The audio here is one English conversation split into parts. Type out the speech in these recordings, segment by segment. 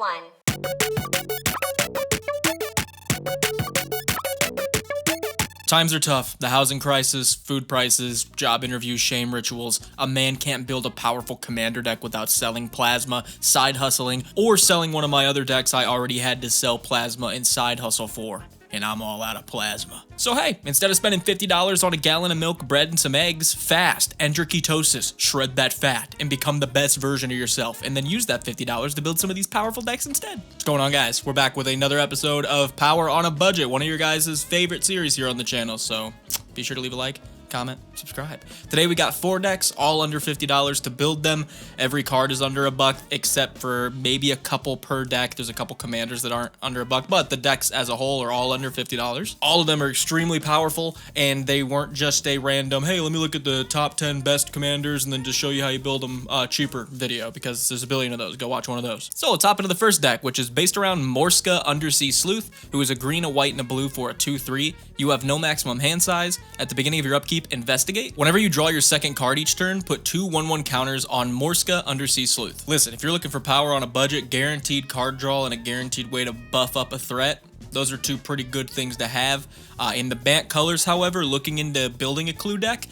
offline. Times are tough. The housing crisis, food prices, job interviews, shame rituals. A man can't build a powerful commander deck without selling plasma, side hustling, or selling one of my other decks I already had to sell plasma and side hustle for. And I'm all out of plasma. So hey, instead of spending $50 on a gallon of milk, bread, and some eggs, fast, enter ketosis, shred that fat, and become the best version of yourself, and then use that $50 to build some of these powerful decks instead. What's going on, guys? We're back with another episode of Power on a Budget, one of your guys' favorite series here on the channel, so be sure to leave a like, comment, subscribe. Today we got 4 decks, all under $50 to build them. Every card is under $1, except for maybe a couple per deck. There's a couple commanders that aren't under $1, but the decks as a whole are all under $50. All of them are extremely powerful, and they weren't just a random, hey, let me look at the top 10 best commanders and then just show you how you build them cheaper video, because there's a billion of those. Go watch one of those. So let's hop into the first deck, which is based around Morska Undersea Sleuth, who is a green, a white, and a blue for a 2/3. You have no maximum hand size. At the beginning of your upkeep, investigate. Whenever you draw your second card each turn, put 2 1/1 counters on Morska Undersea Sleuth. Listen, if you're looking for power on a budget, guaranteed card draw, and a guaranteed way to buff up a threat, those are 2 pretty good things to have. In the Bant colors, however, looking into building a clue deck,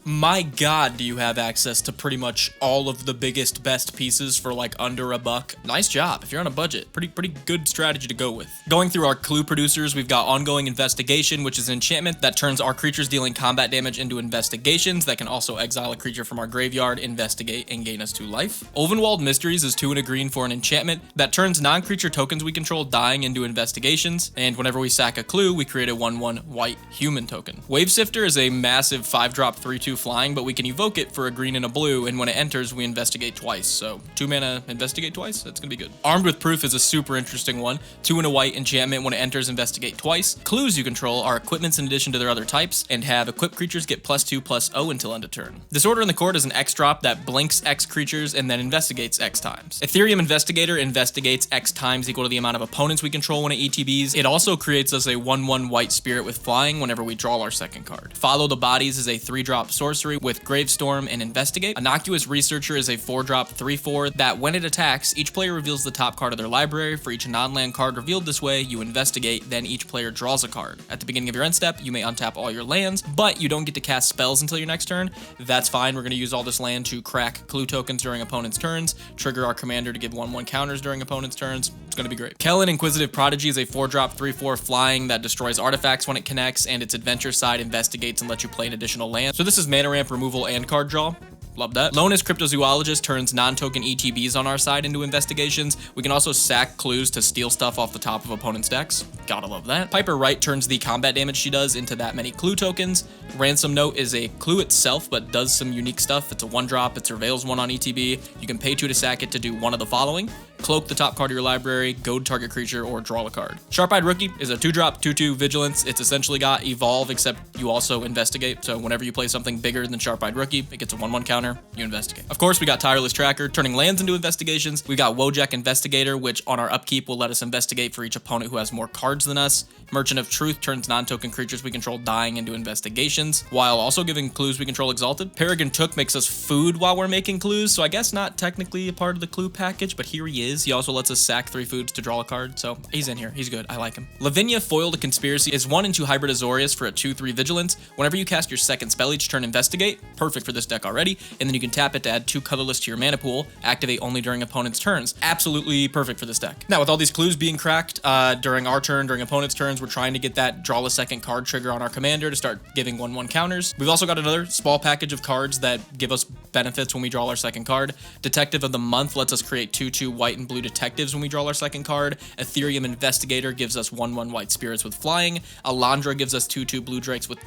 my god, do you have access to pretty much all of the biggest, best pieces for like under $1. Nice job. If you're on a budget, pretty good strategy to go with. Going through our clue producers, we've got Ongoing Investigation, which is an enchantment that turns our creatures dealing combat damage into investigations that can also exile a creature from our graveyard, investigate, and gain us 2 life. Ovenwald Mysteries is 2 and a green for an enchantment that turns non-creature tokens we control dying into investigations, and whenever we sack a clue, we create a 1/1 white human token. Wave Sifter is a massive 5-drop 3/2 flying, but we can evoke it for a green and a blue, and when it enters, we investigate twice. So 2 mana, investigate twice? That's gonna be good. Armed with Proof is a super interesting one. 2 and a white enchantment. When it enters, investigate twice. Clues you control are equipments in addition to their other types, and have equipped creatures get +2/+0 until end of turn. Disorder in the Court is an X drop that blinks X creatures and then investigates X times. Ethereum Investigator investigates X times equal to the amount of opponents we control when it ETBs. It also creates us a 1/1 white spirit with flying whenever we draw our second card. Follow the Bodies is a 3-drop sorcery with Gravestorm and Investigate. Innocuous Researcher is a 4-drop 3/4 that when it attacks, each player reveals the top card of their library. For each non-land card revealed this way, you investigate, then each player draws a card. At the beginning of your end step, you may untap all your lands, but you don't get to cast spells until your next turn. That's fine. We're going to use all this land to crack clue tokens during opponent's turns, trigger our commander to give 1/1 counters during opponent's turns. It's going to be great. Kellen Inquisitive Prodigy is a 4-drop 3/4 flying that destroys artifacts when it connects, and its adventure side investigates and lets you play an additional land. So this is mana ramp removal and card draw. Love that. Lonus Cryptozoologist turns non-token ETBs on our side into investigations. We can also sack clues to steal stuff off the top of opponent's decks. Gotta love that. Piper Wright turns the combat damage she does into that many clue tokens. Ransom Note is a clue itself, but does some unique stuff. It's a 1-drop. It surveils 1 on ETB. You can pay 2 to sack it to do one of the following: cloak the top card of your library, goad target creature, or draw a card. Sharp-Eyed Rookie is a 2-drop 2/2 vigilance. It's essentially got evolve, except you also investigate. So whenever you play something bigger than Sharp-Eyed Rookie, it gets a 1/1 counter. You investigate. Of course, we got Tireless Tracker, turning lands into investigations. We got Wojak Investigator, which on our upkeep will let us investigate for each opponent who has more cards than us. Merchant of Truth turns non-token creatures we control dying into investigations, while also giving clues we control exalted. Peregrine Took makes us food while we're making clues, so I guess not technically a part of the clue package, but here he is. He also lets us sack 3 foods to draw a card, so he's in here. He's good. I like him. Lavinia Foiled a Conspiracy is 1 and 2 Hybrid Azorius for a 2/3 vigilance. Whenever you cast your second spell each turn, investigate. Perfect for this deck already. And then you can tap it to add 2 colorless to your mana pool. Activate only during opponent's turns. Absolutely perfect for this deck. Now, with all these clues being cracked during our turn, during opponent's turns, we're trying to get that draw a second card trigger on our commander to start giving 1/1 counters. We've also got another small package of cards that give us benefits when we draw our second card. Detective of the Month lets us create 2/2 white and blue detectives when we draw our second card. Ethereum Investigator gives us 1/1 white spirits with flying. Alondra gives us 2/2 blue drakes with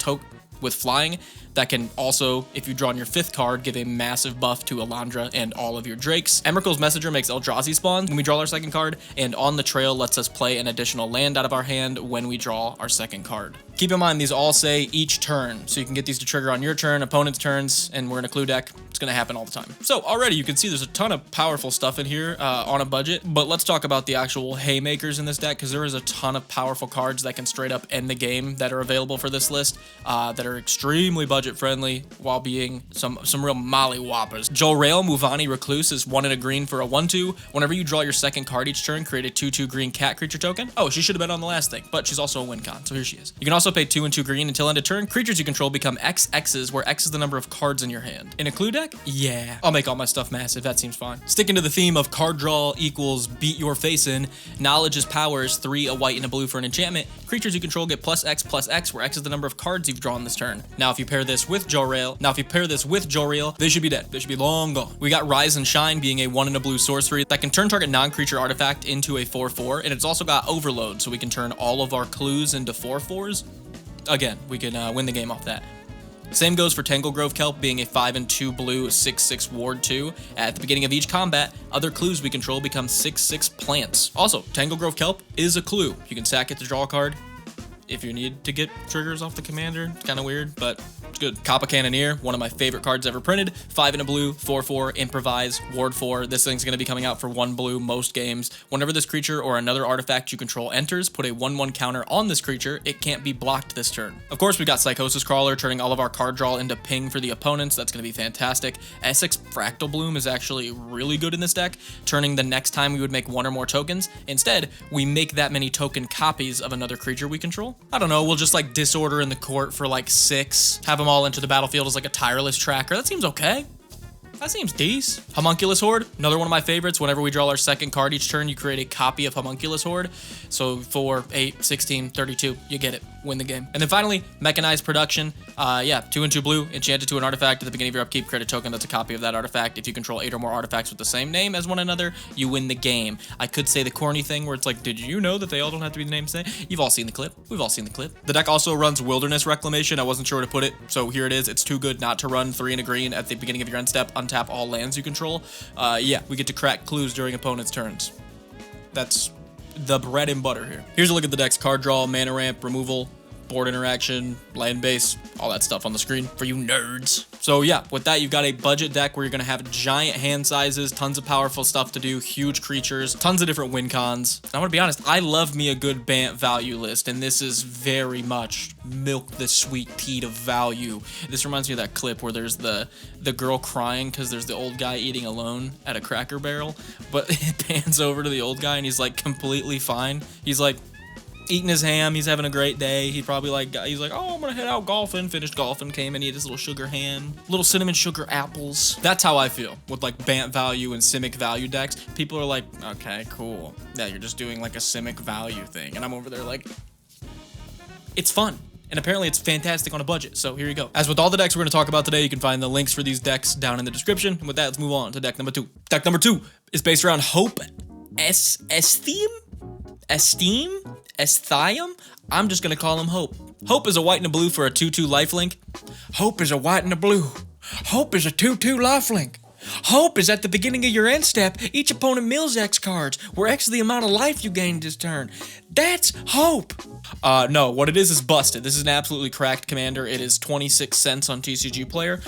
flying. That can also, if you draw on your 5th card, give a massive buff to Alondra and all of your Drakes. Emrakul's Messenger makes Eldrazi spawn when we draw our second card, and On the Trail lets us play an additional land out of our hand when we draw our second card. Keep in mind, these all say each turn, so you can get these to trigger on your turn, opponent's turns, and we're in a clue deck. It's gonna happen all the time. So already you can see there's a ton of powerful stuff in here on a budget, but let's talk about the actual haymakers in this deck, because there is a ton of powerful cards that can straight up end the game that are available for this list that are extremely budget friendly while being some real molly whoppers. Jolrael Muvani Recluse is 1 and a green for a 1/2. Whenever you draw your second card each turn, create a 2/2 green cat creature token. Oh, she should have been on the last thing, but she's also a win con, so here she is. You can also pay 2 and 2 green until end of turn. Creatures you control become XXs, where X is the number of cards in your hand. In a clue deck? Yeah. I'll make all my stuff massive, that seems fine. Sticking to the theme of card draw equals beat your face in, Knowledge is power is 3, a white and a blue for an enchantment. Creatures you control get +X, where X is the number of cards you've drawn this turn. Now if you pair this with Jolrael, they should be dead. They should be long gone. We got Rise and Shine being a 1 and a blue sorcery that can turn target non-creature artifact into a 4/4, and it's also got Overload, so we can turn all of our clues into 4/4s. Again, we can win the game off that. Same goes for Tanglegrove Kelp being a 5 and 2 blue 6/6 ward 2. At the beginning of each combat, other clues we control become 6/6 plants. Also, Tanglegrove Kelp is a clue. You can sack it to draw a card if you need to get triggers off the commander. It's kind of weird, but it's good. Kappa Cannoneer, one of my favorite cards ever printed. 5 and a blue, 4/4, improvise, ward 4. This thing's going to be coming out for 1 blue most games. Whenever this creature or another artifact you control enters, put a 1/1 counter on this creature. It can't be blocked this turn. Of course, we got Psychosis Crawler, turning all of our card draw into ping for the opponents. That's going to be fantastic. Essex Fractal Bloom is actually really good in this deck, turning the next time we would make 1 or more tokens. Instead, we make that many token copies of another creature we control. I don't know, we'll just like Disorder in the Court for like 6, have them all enter the battlefield as like a tireless tracker. That seems okay. That seems decent. Homunculus Horde, another one of my favorites. Whenever we draw our second card each turn, you create a copy of Homunculus Horde. So 4, 8, 16, 32, you get it. Win the game. And then finally, Mechanized Production. 2 and 2 blue, enchanted to an artifact. At the beginning of your upkeep, create a token that's a copy of that artifact. If you control 8 or more artifacts with the same name as one another, you win the game. I could say the corny thing where it's like, did you know that they all don't have to be the name same? You've all seen the clip. We've all seen the clip. The deck also runs Wilderness Reclamation. I wasn't sure where to put it, so here it is. It's too good not to run. 3 and a green at the beginning of your end step. Untap all lands you control. We get to crack clues during opponents' turns. That's the bread and butter here. Here's a look at the deck's card draw, mana ramp, removal, board interaction, land base, all that stuff on the screen for you nerds. So yeah, with that, you've got a budget deck where you're going to have giant hand sizes, tons of powerful stuff to do, huge creatures, tons of different win cons. And I'm going to be honest, I love me a good Bant value list, and this is very much milk the sweet teat of value. This reminds me of that clip where there's the girl crying because there's the old guy eating alone at a Cracker Barrel, but it pans over to the old guy and he's like completely fine. He's like eating his ham, he's having a great day. He's like, oh, I'm gonna head out golfing. Finished golfing, came and ate his little sugar ham, little cinnamon sugar apples. That's how I feel with like Bant value and Simic value decks. People are like, okay, cool. Yeah, you're just doing like a Simic value thing. And I'm over there like, it's fun. And apparently it's fantastic on a budget, so here you go. As with all the decks we're going to talk about today, you can find the links for these decks down in the description. And with that, let's move on to deck number 2. Deck number 2 is based around Hope Esteem? I'm just gonna call him Hope. Hope is a white and a blue for a 2/2 lifelink. Hope is a white and a blue. Hope is a 2/2 lifelink. Hope is at the beginning of your end step. Each opponent mills X cards, where X is the amount of life you gained this turn. That's Hope. No, what it is busted. This is an absolutely cracked commander. It is 26 cents on TCG Player.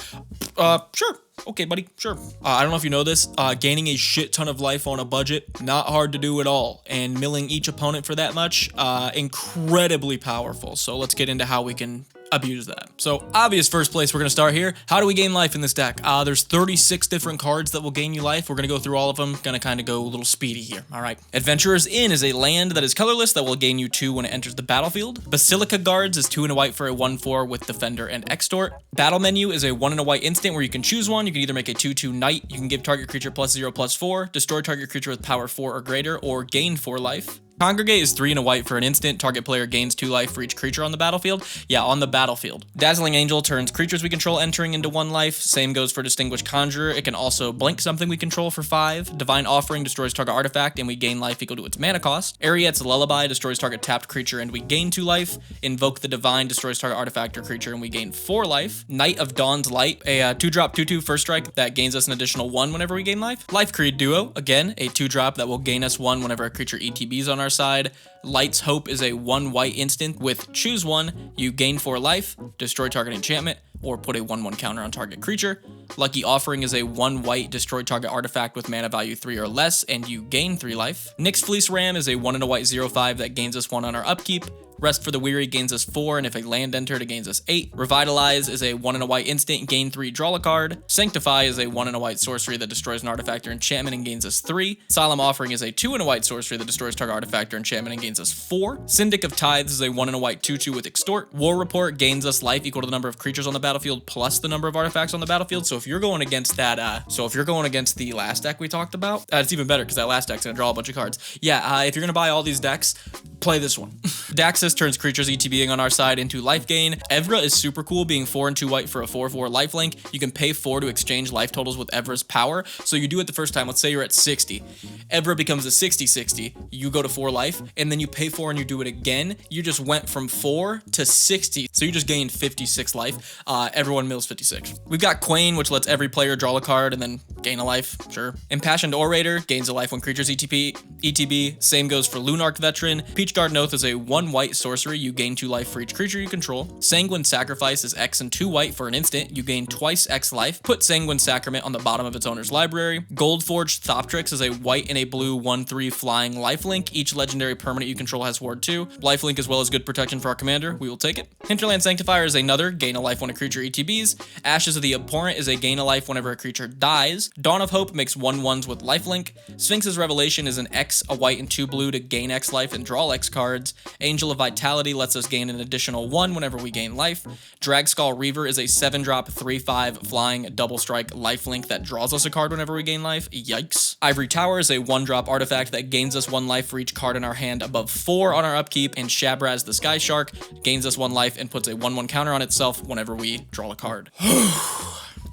Sure. Okay, buddy, sure. I don't know if you know this, gaining a shit ton of life on a budget, not hard to do at all. And milling each opponent for that much, incredibly powerful. So let's get into how we can abuse that. So obvious first place we're going to start here. How do we gain life in this deck? There's 36 different cards that will gain you life. We're going to go through all of them. Going to kind of go a little speedy here. All right. Adventurer's Inn is a land that is colorless that will gain you 2 when it enters the battlefield. Basilica Guards is 2 and a white for a 1/4 with Defender and Extort. Battle Menu is a 1 and a white instant where you can choose one. You can either make a 2/2 Knight. You can give target creature +0/+4, destroy target creature with power 4 or greater, or gain 4 life. Congregate is 3 and a white for an instant. Target player gains 2 life for each creature on the battlefield. Yeah, on the battlefield. Dazzling Angel turns creatures we control entering into 1 life. Same goes for Distinguished Conjurer. It can also blink something we control for 5. Divine Offering destroys target artifact and we gain life equal to its mana cost. Ariet's Lullaby destroys target tapped creature and we gain 2 life. Invoke the Divine destroys target artifact or creature and we gain 4 life. Knight of Dawn's Light, a 2-drop 2/2 first strike that gains us an additional 1 whenever we gain life. Life Creed Duo, again, a 2-drop that will gain us 1 whenever a creature ETBs on our side. Light's Hope is a 1 white instant with choose 1, you gain 4 life, destroy target enchantment. or put a 1/1 counter on target creature. Lucky Offering is a 1 white destroy target artifact with mana value 3 or less, and you gain 3 life. Nyx Fleece Ram is a 1 and a white 0/5 that gains us 1 on our upkeep. Rest for the Weary gains us 4, and if a land entered, it gains us 8. Revitalize is a 1 and a white instant, gain 3, draw a card. Sanctify is a 1 and a white sorcery that destroys an artifact or enchantment and gains us 3. Solemn Offering is a 2 and a white sorcery that destroys target artifact or enchantment and gains us 4. Syndic of Tithes is a 1 and a white 2/2 with Extort. War Report gains us life equal to the number of creatures on the battlefield plus the number of artifacts on the battlefield. So if you're going against that, if you're going against the last deck we talked about, it's even better because that last deck's gonna draw a bunch of cards. Yeah, if you're gonna buy all these decks, play this one. Daxus turns creatures ETBing on our side into life gain. Evra is super cool, being 4 and 2 white for a 4/4 lifelink. You can pay 4 to exchange life totals with Evra's power. So you do it the first time. Let's say you're at 60. Evra becomes a 60/60. You go to 4 life, and then you pay 4 and you do it again. You just went from 4 to 60. So you just gained 56 life. Everyone mills 56. We've got Quain, which lets every player draw a card and then gain a life. Sure. Impassioned Orator gains a life when creatures ETB. Same goes for Lunarch Veteran. Peachguard Oath is a 1 white sorcery. You gain 2 life for each creature you control. Sanguine Sacrifice is X and 2 white for an instant. You gain twice X life. Put Sanguine Sacrament on the bottom of its owner's library. Goldforged Thoptrix is a white and a blue 1/3 flying lifelink. Each legendary permanent you control has Ward 2. Lifelink as well as good protection for our commander. We will take it. Hinterland Sanctifier is another gain a life when a creature ETBs. Ashes of the Abhorrent is a gain a life whenever a creature dies. Dawn of Hope makes 1/1s with lifelink. Sphinx's Revelation is an X, a white, and 2 blue to gain X life and draw X cards. Angel of Vitality lets us gain an additional 1 whenever we gain life. Dragskull Reaver is a 7-drop 3/5 flying double strike lifelink that draws us a card whenever we gain life. Yikes. Ivory Tower is a 1-drop artifact that gains us 1 life for each card in our hand above 4 on our upkeep, and Shabraz the Sky Shark gains us 1 life and puts a 1/1 counter on itself whenever we draw a card.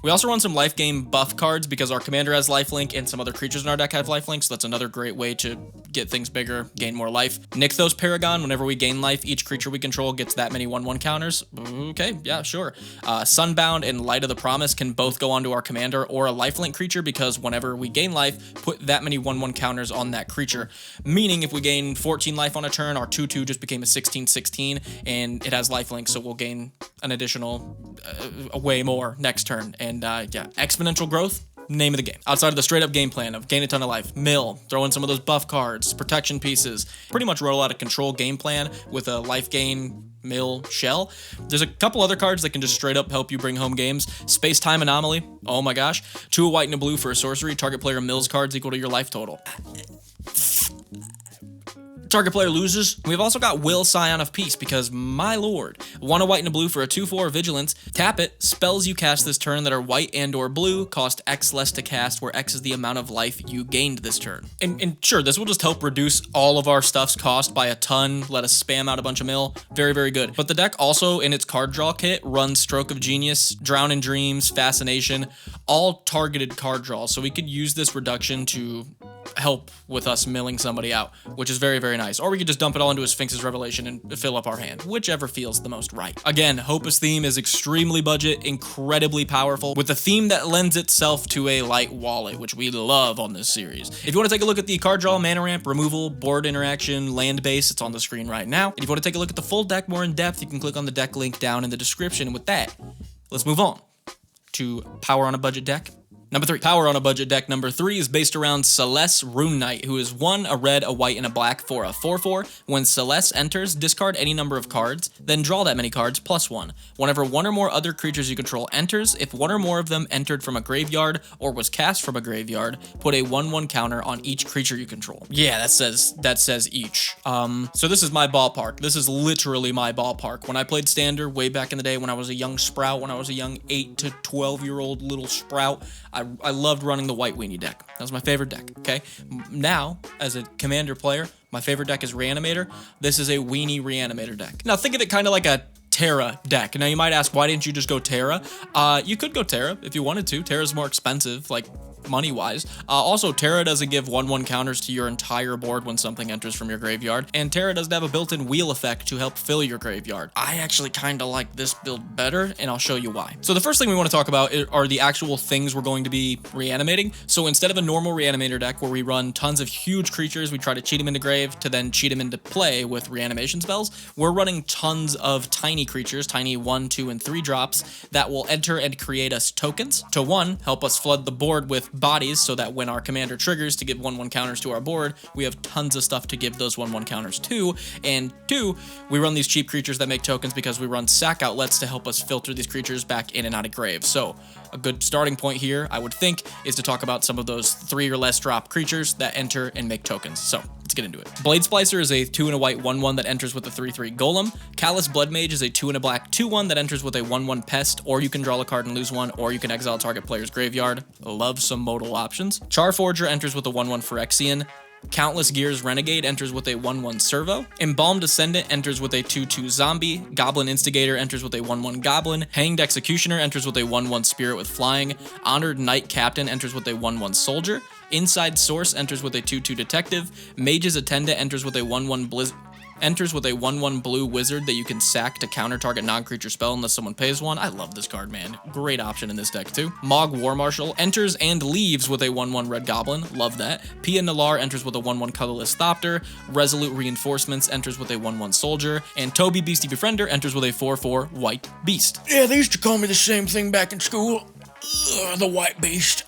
We also run some life game buff cards because our commander has lifelink and some other creatures in our deck have lifelink, so that's another great way to get things bigger, gain more life. Nykthos Paragon, whenever we gain life, each creature we control gets that many 1/1 counters. Okay, yeah, sure. Sunbound and Light of the Promise can both go onto our commander or a lifelink creature because whenever we gain life, put that many 1/1 counters on that creature. Meaning if we gain 14 life on a turn, our 2/2 just became a 16/16 and it has lifelink, so we'll gain an additional way more next turn. And yeah, exponential growth, name of the game. Outside of the straight up game plan of gain a ton of life, mill, throw in some of those buff cards, protection pieces, pretty much roll out a control game plan with a life gain, mill, shell. There's a couple other cards that can just straight up help you bring home games. Space Time Anomaly, oh my gosh. 2 a white and a blue for a sorcery. Target player mills cards equal to your life total. Target player loses. We've also got Will, Scion of Peace, because my lord, 1 a white and a blue for a 2/4 vigilance. Tap it. Spells you cast this turn that are white and or blue cost X less to cast, where X is the amount of life you gained this turn. And sure, this will just help reduce all of our stuff's cost by a ton, let us spam out a bunch of mill. Very, very good. But the deck also, in its card draw kit, runs Stroke of Genius, Drown in Dreams, Fascination, all targeted card draws. So we could use this reduction to help with us milling somebody out, which is very, very nice. Or we could just dump it all into a Sphinx's Revelation and fill up our hand, whichever feels the most right. Again, Hopus theme is extremely budget, incredibly powerful, with a theme that lends itself to a light wallet, which we love on this series. If you want to take a look at the card draw, mana ramp, removal, board interaction, land base, it's on the screen right now. And if you want to take a look at the full deck more in depth, you can click on the deck link down in the description. And with that, let's move on to Power on a Budget deck. Number 3. Power on a Budget deck number 3 is based around Celeste Rune Knight, who is 1, a red, a white, and a black for a 4/4. When Celeste enters, discard any number of cards, then draw that many cards plus 1. Whenever 1 or more other creatures you control enters, if 1 or more of them entered from a graveyard or was cast from a graveyard, put a 1/1 counter on each creature you control. Yeah, that says each. So this is my ballpark. This is literally my ballpark. When I played Standard way back in the day when I was a young sprout, when I was a young 8 to 12-year-old little sprout, I loved running the white weenie deck. That was my favorite deck, okay? Now, as a commander player, my favorite deck is Reanimator. This is a weenie Reanimator deck. Now, think of it kind of like a Terra deck. Now, you might ask, why didn't you just go Terra? You could go Terra if you wanted to. Terra's more expensive, like money-wise. Also, Terra doesn't give 1/1 counters to your entire board when something enters from your graveyard, and Terra doesn't have a built-in wheel effect to help fill your graveyard. I actually kind of like this build better, and I'll show you why. So the first thing we want to talk about are the actual things we're going to be reanimating. So instead of a normal reanimator deck where we run tons of huge creatures, we try to cheat them into grave to then cheat them into play with reanimation spells, we're running tons of tiny creatures, tiny 1, 2, and 3 drops that will enter and create us tokens. To 1, help us flood the board with bodies so that when our commander triggers to give 1/1 counters to our board, we have tons of stuff to give those 1/1 counters to. And 2, we run these cheap creatures that make tokens because we run sack outlets to help us filter these creatures back in and out of grave. So a good starting point here, I would think, is to talk about some of those 3 or less drop creatures that enter and make tokens. So let's get into it. Blade Splicer is a 2 and a white 1/1 that enters with a 3/3 golem. Callous Blood Mage is a 2 and a black 2/1 that enters with a 1/1 pest, or you can draw a card and lose 1, or you can exile target player's graveyard. Love some modal options. Charforger enters with a 1/1 Phyrexian. Countless Gears Renegade enters with a 1/1 Servo. Embalmed Ascendant enters with a 2/2 Zombie. Goblin Instigator enters with a 1/1 Goblin. Hanged Executioner enters with a 1/1 Spirit with Flying. Honored Knight Captain enters with a 1/1 Soldier. Inside Source enters with a 2/2 Detective. Mage's Attendant enters with a 1/1 blue wizard that you can sack to counter target non-creature spell unless someone pays 1. I love this card, man. Great option in this deck too. Mog War Marshal enters and leaves with a 1/1 red goblin. Love that. Pia Nalar enters with a 1/1 colorless Thopter. Resolute Reinforcements enters with a 1/1 soldier. And Toby Beastie Befriender enters with a 4/4 white beast. Yeah, they used to call me the same thing back in school. The white beast.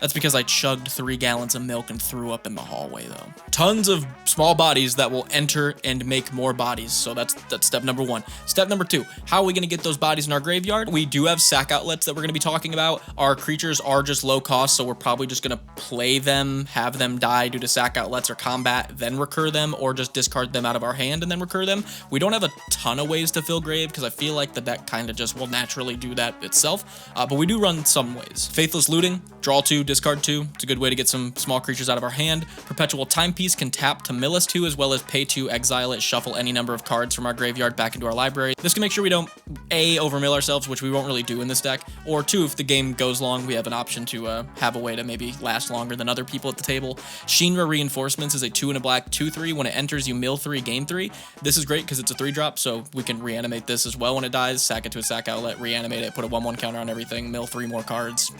That's because I chugged 3 gallons of milk and threw up in the hallway, though. Tons of small bodies that will enter and make more bodies. So that's step number 1. Step number 2, how are we going to get those bodies in our graveyard? We do have sack outlets that we're going to be talking about. Our creatures are just low cost, so we're probably just going to play them, have them die due to sack outlets or combat, then recur them, or just discard them out of our hand and then recur them. We don't have a ton of ways to fill grave because I feel like the deck kind of just will naturally do that itself, but we do run some ways. Faithless Looting, draw 2, discard 2. It's a good way to get some small creatures out of our hand. Perpetual Timepiece can tap to mill us 2 as well as pay 2, exile it, shuffle any number of cards from our graveyard back into our library. This can make sure we don't A, overmill ourselves, which we won't really do in this deck, or 2, if the game goes long, we have an option to have a way to maybe last longer than other people at the table. Shinra Reinforcements is a 2 and a black 2/3. When it enters, you mill 3, gain 3. This is great because it's a 3-drop, so we can reanimate this as well when it dies, sack it to a sack outlet, reanimate it, put a 1/1 counter on everything, mill 3 more cards.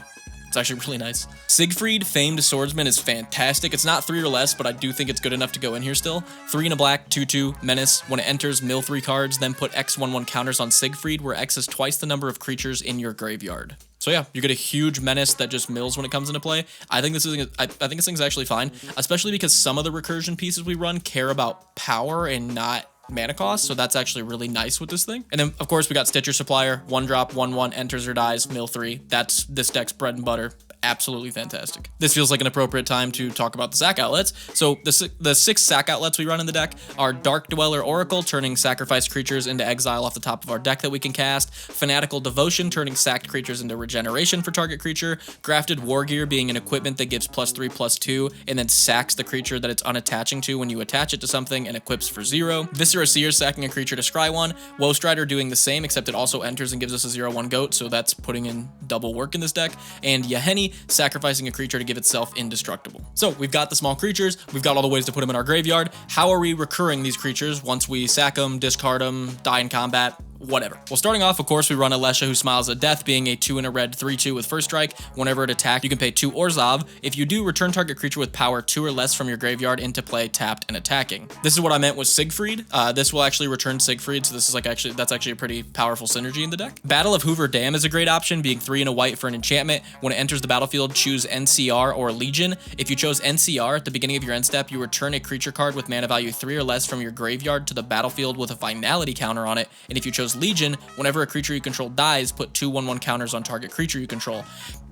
It's actually really nice. Siegfried, Famed Swordsman, is fantastic. It's not 3 or less, but I do think it's good enough to go in here still. 3 and a black, 2/2, Menace. When it enters, mill 3 cards, then put X 1/1 counters on Siegfried, where X is twice the number of creatures in your graveyard. So yeah, you get a huge menace that just mills when it comes into play. I think this thing's actually fine, especially because some of the recursion pieces we run care about power and not mana cost, so that's actually really nice with this thing. And then, of course, we got Stitcher Supplier, 1-drop, 1/1, enters or dies, mill 3. That's this deck's bread and butter. Absolutely fantastic. This feels like an appropriate time to talk about the sack outlets. So the 6 sack outlets we run in the deck are Dark Dweller Oracle, turning sacrificed creatures into exile off the top of our deck that we can cast. Fanatical Devotion, turning sacked creatures into regeneration for target creature. Grafted War Gear, being an equipment that gives +3/+2, and then sacks the creature that it's unattaching to when you attach it to something and equips for 0. Viscera Seer, sacking a creature to scry 1. Woe Strider, doing the same, except it also enters and gives us a 0/1 goat, so that's putting in double work in this deck. And Yahenni, sacrificing a creature to give itself indestructible. So we've got the small creatures, we've got all the ways to put them in our graveyard. How are we recurring these creatures once we sack them, discard them, die in combat? Whatever. Well, starting off, of course, we run Alesha, Who Smiles at Death, being a 2 and a red 3/2 with first strike. Whenever it attacks, you can pay 2 Orzhov. If you do, return target creature with power 2 or less from your graveyard into play, tapped and attacking. This is what I meant with Siegfried. This will actually return Siegfried, so this is that's actually a pretty powerful synergy in the deck. Battle of Hoover Dam is a great option, being 3 and a white for an enchantment. When it enters the battlefield, choose NCR or Legion. If you chose NCR at the beginning of your end step, you return a creature card with mana value 3 or less from your graveyard to the battlefield with a finality counter on it. And if you chose Legion, whenever a creature you control dies, put 2 1/1 counters on target creature you control.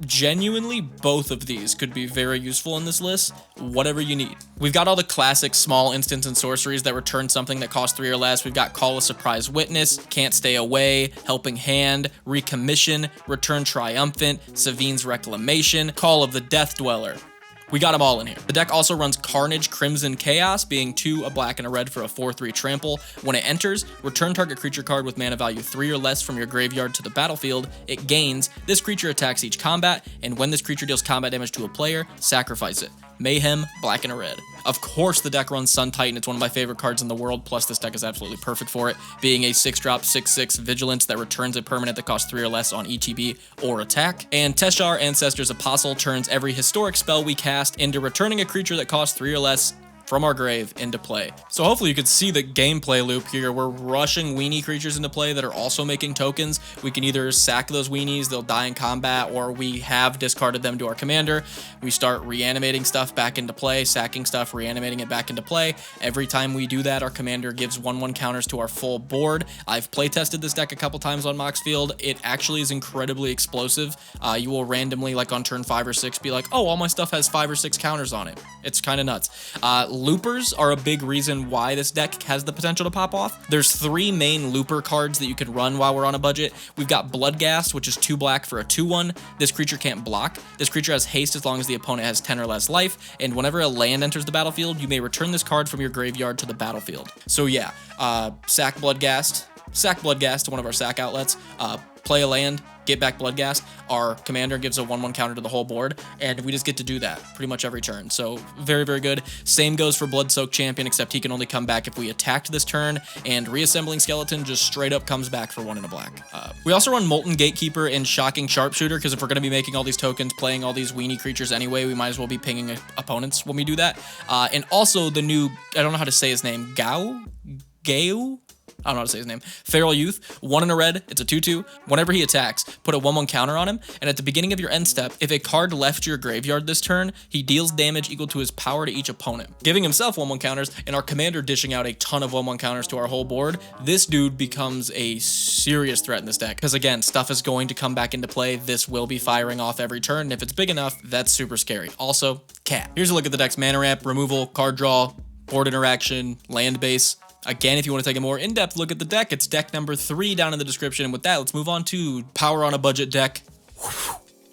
Genuinely, both of these could be very useful in this list, whatever you need. We've got all the classic small instants and sorceries that return something that costs 3 or less. We've got Call a Surprise Witness, Can't Stay Away, Helping Hand, Recommission, Return Triumphant, Savine's Reclamation, Call of the Death Dweller. We got them all in here. The deck also runs Carnage, Crimson, Chaos, being 2, a black and a red for a 4/3 trample. When it enters, return target creature card with mana value 3 or less from your graveyard to the battlefield. It gains. This creature attacks each combat, and when this creature deals combat damage to a player, sacrifice it. Mayhem, black and a red. Of course, the deck runs Sun Titan. It's one of my favorite cards in the world, plus this deck is absolutely perfect for it, being a 6-drop, 6/6 Vigilance that returns a permanent that costs 3 or less on ETB or attack. And Teshar, Ancestor's Apostle, turns every historic spell we cast into returning a creature that costs 3 or less from our grave into play. So hopefully you could see the gameplay loop here. We're rushing weenie creatures into play that are also making tokens. We can either sack those weenies, they'll die in combat, or we have discarded them to our commander. We start reanimating stuff back into play, sacking stuff, reanimating it back into play. Every time we do that, our commander gives 1/1 counters to our full board. I've playtested this deck a couple times on Mox Field. It actually is incredibly explosive. You will randomly, like on turn 5 or 6, be like, oh, all my stuff has 5 or 6 counters on it. It's kind of nuts. Loopers are a big reason why this deck has the potential to pop off. There's 3 main looper cards that you can run while we're on a budget. We've got Bloodghast, which is 2 black for a 2/1. This creature can't block. This creature has haste as long as the opponent has 10 or less life, and whenever a land enters the battlefield, you may return this card from your graveyard to the battlefield. So yeah, sack Bloodghast to one of our sack outlets, play a land, get back Bloodghast. Our commander gives a 1/1 counter to the whole board, and we just get to do that pretty much every turn. So very, very good. Same goes for Bloodsoaked Champion, except he can only come back if we attacked this turn, and Reassembling Skeleton just straight up comes back for 1 and a black. We also run Molten Gatekeeper and Shocking Sharpshooter, because if we're going to be making all these tokens, playing all these weenie creatures anyway, we might as well be pinging opponents when we do that. And also the new, I don't know how to say his name, Gau? I don't know how to say his name. Feral Youth, 1 and a red, it's a 2/2. Whenever he attacks, put a 1/1 counter on him, and at the beginning of your end step, if a card left your graveyard this turn, he deals damage equal to his power to each opponent, giving himself 1/1 counters, and our commander dishing out a ton of 1/1 counters to our whole board. This dude becomes a serious threat in this deck, because again, stuff is going to come back into play. This will be firing off every turn, and if it's big enough, that's super scary. Also, cat. Here's a look at the deck's mana ramp, removal, card draw, board interaction, land base. Again, if you want to take a more in-depth look at the deck, it's deck number 3 down in the description. And with that, let's move on to power on a budget deck.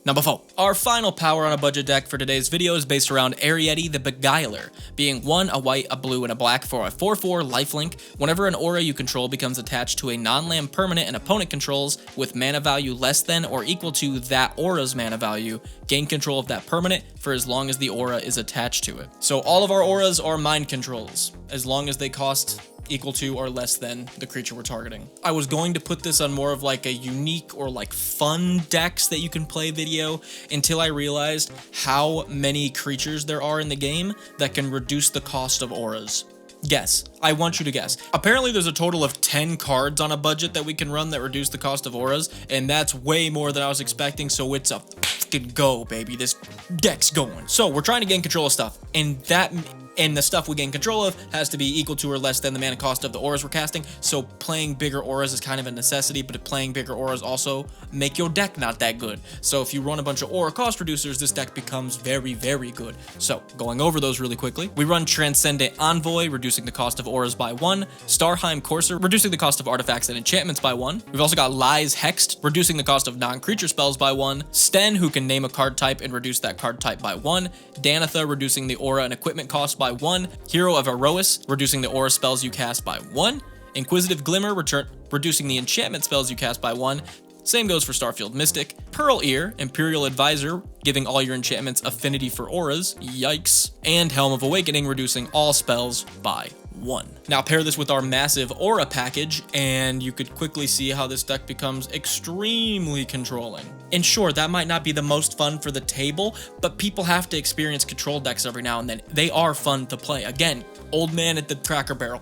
Number 4. Our final power on a budget deck for today's video is based around Arietti the Beguiler, being 1, a white, a blue, and a black for a 4/4 lifelink. Whenever an aura you control becomes attached to a non-land permanent an opponent controls with mana value less than or equal to that aura's mana value, gain control of that permanent for as long as the aura is attached to it. So all of our auras are mind controls, as long as they cost equal to or less than the creature we're targeting. I was going to put this on more of like a unique or like fun decks that you can play video until I realized how many creatures there are in the game that can reduce the cost of auras. Guess. I want you to guess. Apparently there's a total of 10 cards on a budget that we can run that reduce the cost of auras, and that's way more than I was expecting, so it's a fucking go, baby. This deck's going. So we're trying to gain control of stuff, and the stuff we gain control of has to be equal to or less than the mana cost of the auras we're casting, so playing bigger auras is kind of a necessity, but playing bigger auras also make your deck not that good. So if you run a bunch of aura cost reducers, this deck becomes very, very good. So going over those really quickly, we run Transcendent Envoy, reducing the cost of auras by 1, Starheim Courser, reducing the cost of artifacts and enchantments by 1. We've also got Lies Hexed, reducing the cost of non-creature spells by 1, Sten, who can name a card type and reduce that card type by 1, Danitha, reducing the aura and equipment cost by 1, Hero of Erois, reducing the aura spells you cast by 1, Inquisitive Glimmer, reducing the enchantment spells you cast by 1, same goes for Starfield Mystic, Pearl Ear, Imperial Advisor, giving all your enchantments affinity for auras, yikes, and Helm of Awakening, reducing all spells by 1. Now pair this with our massive aura package, and you could quickly see how this deck becomes extremely controlling. And sure, that might not be the most fun for the table, but people have to experience control decks every now and then. They are fun to play. Again, old man at the Cracker Barrel.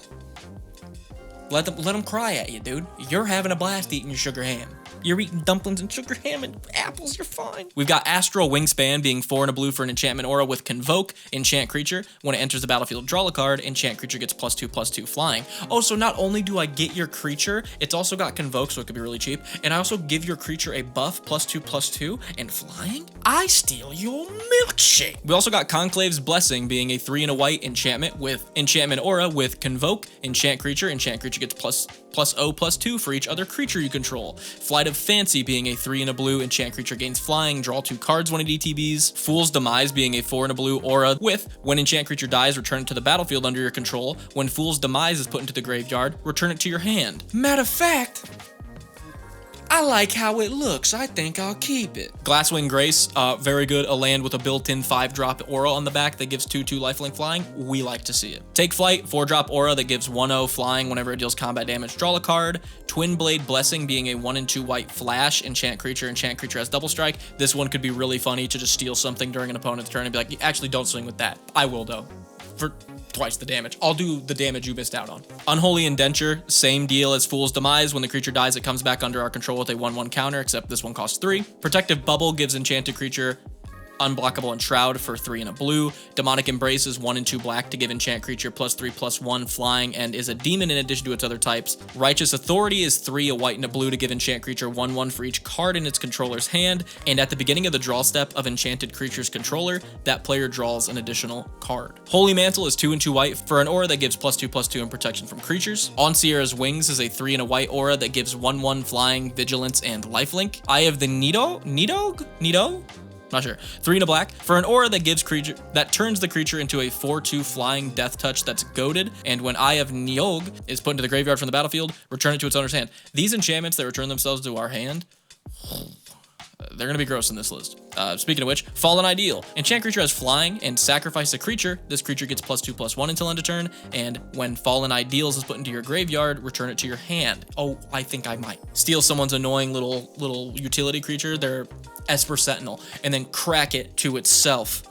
Let them cry at you, dude. You're having a blast eating your sugar ham. You're eating dumplings and sugar ham and apples, you're fine. We've got Astral Wingspan, being 4 and a blue for an enchantment aura with Convoke, enchant creature. When it enters the battlefield, draw a card, enchant creature gets +2/+2 flying. Oh, so not only do I get your creature, it's also got Convoke, so it could be really cheap, and I also give your creature a buff, +2/+2, and flying? I steal your milkshake. We also got Conclave's Blessing, being a 3 and a white enchantment aura with Convoke, enchant creature gets +0/+2 for each other creature you control. Flight of Fancy being a 3 and a blue, enchant creature gains flying, draw 2 cards when it ETBs. Fool's Demise being a 4 and a blue aura with, when enchant creature dies, return it to the battlefield under your control. When Fool's Demise is put into the graveyard, return it to your hand. Matter of fact, I like how it looks. I think I'll keep it. Glasswing Grace, very good. A land with a built-in 5-drop aura on the back that gives 2/2 lifelink flying. We like to see it. Take Flight, 4-drop aura that gives 1/0 flying whenever it deals combat damage. Draw a card. Twin Blade Blessing being a 1 and 2 white flash. Enchant creature has double strike. This one could be really funny to just steal something during an opponent's turn and be like, actually don't swing with that. I will though. For twice the damage. I'll do the damage you missed out on. Unholy Indenture, same deal as Fool's Demise. When the creature dies, it comes back under our control with a 1/1 counter, except this one costs 3. Protective Bubble gives enchanted creature unblockable and Shroud for 3 and a blue. Demonic Embrace is 1 and 2 black to give enchant creature +3/+1 flying and is a demon in addition to its other types. Righteous Authority is 3, a white and a blue to give enchant creature 1/1 for each card in its controller's hand. And at the beginning of the draw step of enchanted creature's controller, that player draws an additional card. Holy Mantle is 2 and 2 white for an aura that gives +2/+2 and protection from creatures. On Sierra's Wings is a 3 and a white aura that gives 1/1 flying, vigilance, and lifelink. Eye of the Nido? Not sure. 3 and a black for an aura that gives creature that turns the creature into a 4/2 flying death touch that's goaded, and when Eye of Niog is put into the graveyard from the battlefield, return it to its owner's hand. These enchantments that return themselves to our hand, they're gonna be gross in this list. Speaking of which, Fallen Ideal. Enchant creature has flying and sacrifice a creature. This creature gets +2/+1 until end of turn, and when Fallen Ideals is put into your graveyard, return it to your hand. Oh, I think I might. Steal someone's annoying little utility creature, their Esper Sentinel, and then crack it to itself.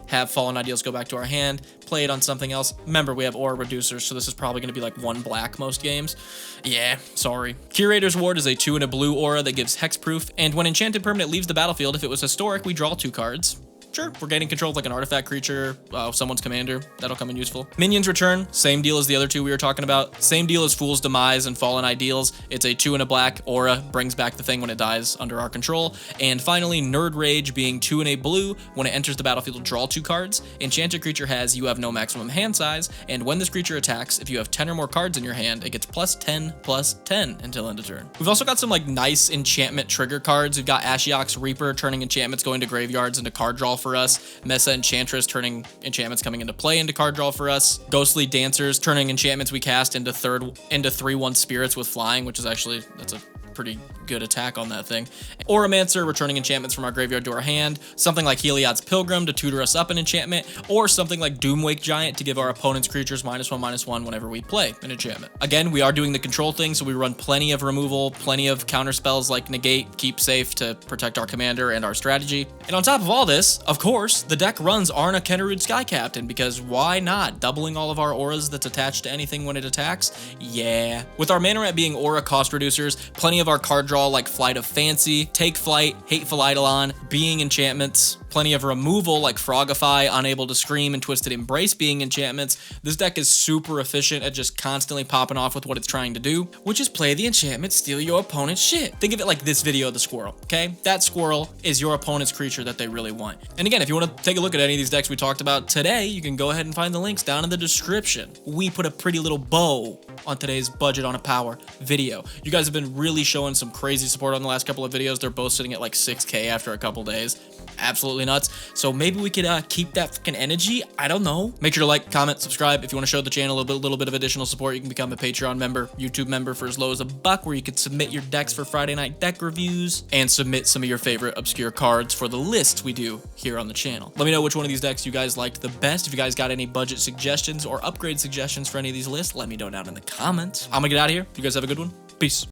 Have Fallen Ideals go back to our hand, play it on something else. Remember, we have aura reducers, so this is probably going to be like 1 black most games. Yeah, sorry. Curator's Ward is a 2 and a blue aura that gives hexproof, and when enchanted permanent leaves the battlefield, if it was historic, we draw 2 cards. Sure, we're gaining control of like an artifact creature, someone's commander. That'll come in useful. Minions Return, same deal as the other 2 we were talking about. Same deal as Fool's Demise and Fallen Ideals. It's a 2 and a black aura, brings back the thing when it dies under our control. And finally, Nerd Rage being 2 and a blue. When it enters the battlefield, draw 2 cards. Enchanted creature has you have no maximum hand size, and when this creature attacks, if you have 10 or more cards in your hand, it gets +10/+10 until end of turn. We've also got some like nice enchantment trigger cards. We've got Ashiok's Reaper turning enchantments going to graveyards into card draw for us. Mesa Enchantress turning enchantments coming into play into card draw for us. Ghostly Dancers turning enchantments we cast into 3/1 spirits with flying, which is actually, that's a pretty good attack on that thing. Auramancer returning enchantments from our graveyard to our hand. Something like Heliod's Pilgrim to tutor us up an enchantment, or something like Doomwake Giant to give our opponent's creatures -1/-1 whenever we play an enchantment. Again, we are doing the control thing, so we run plenty of removal, plenty of counter spells like Negate, Keep Safe to protect our commander and our strategy. And on top of all this, of course, the deck runs Arna Kennerud Sky Captain, because why not? Doubling all of our auras that's attached to anything when it attacks? Yeah. With our mana rat being aura cost reducers, plenty of our card draw like Flight of Fancy, Take Flight, Hateful Eidolon, being enchantments, plenty of removal like Frogify, Unable to Scream, and Twisted Embrace being enchantments. This deck is super efficient at just constantly popping off with what it's trying to do, which is play the enchantment, steal your opponent's shit. Think of it like this video of the squirrel, okay? That squirrel is your opponent's creature that they really want. And again, if you want to take a look at any of these decks we talked about today, you can go ahead and find the links down in the description. We put a pretty little bow on today's Budget on a Power video. You guys have been really showing some crazy support on the last couple of videos. They're both sitting at like 6K after a couple days. Absolutely nuts. So maybe we could keep that fucking energy. I don't know. Make sure to like, comment, subscribe. If you want to show the channel a little bit of additional support, you can become a Patreon member, YouTube member for as low as $1, where you can submit your decks for Friday night deck reviews and submit some of your favorite obscure cards for the lists we do here on the channel. Let me know which one of these decks you guys liked the best. If you guys got any budget suggestions or upgrade suggestions for any of these lists, let me know down in the comments. I'm gonna get out of here. You guys have a good one. Peace.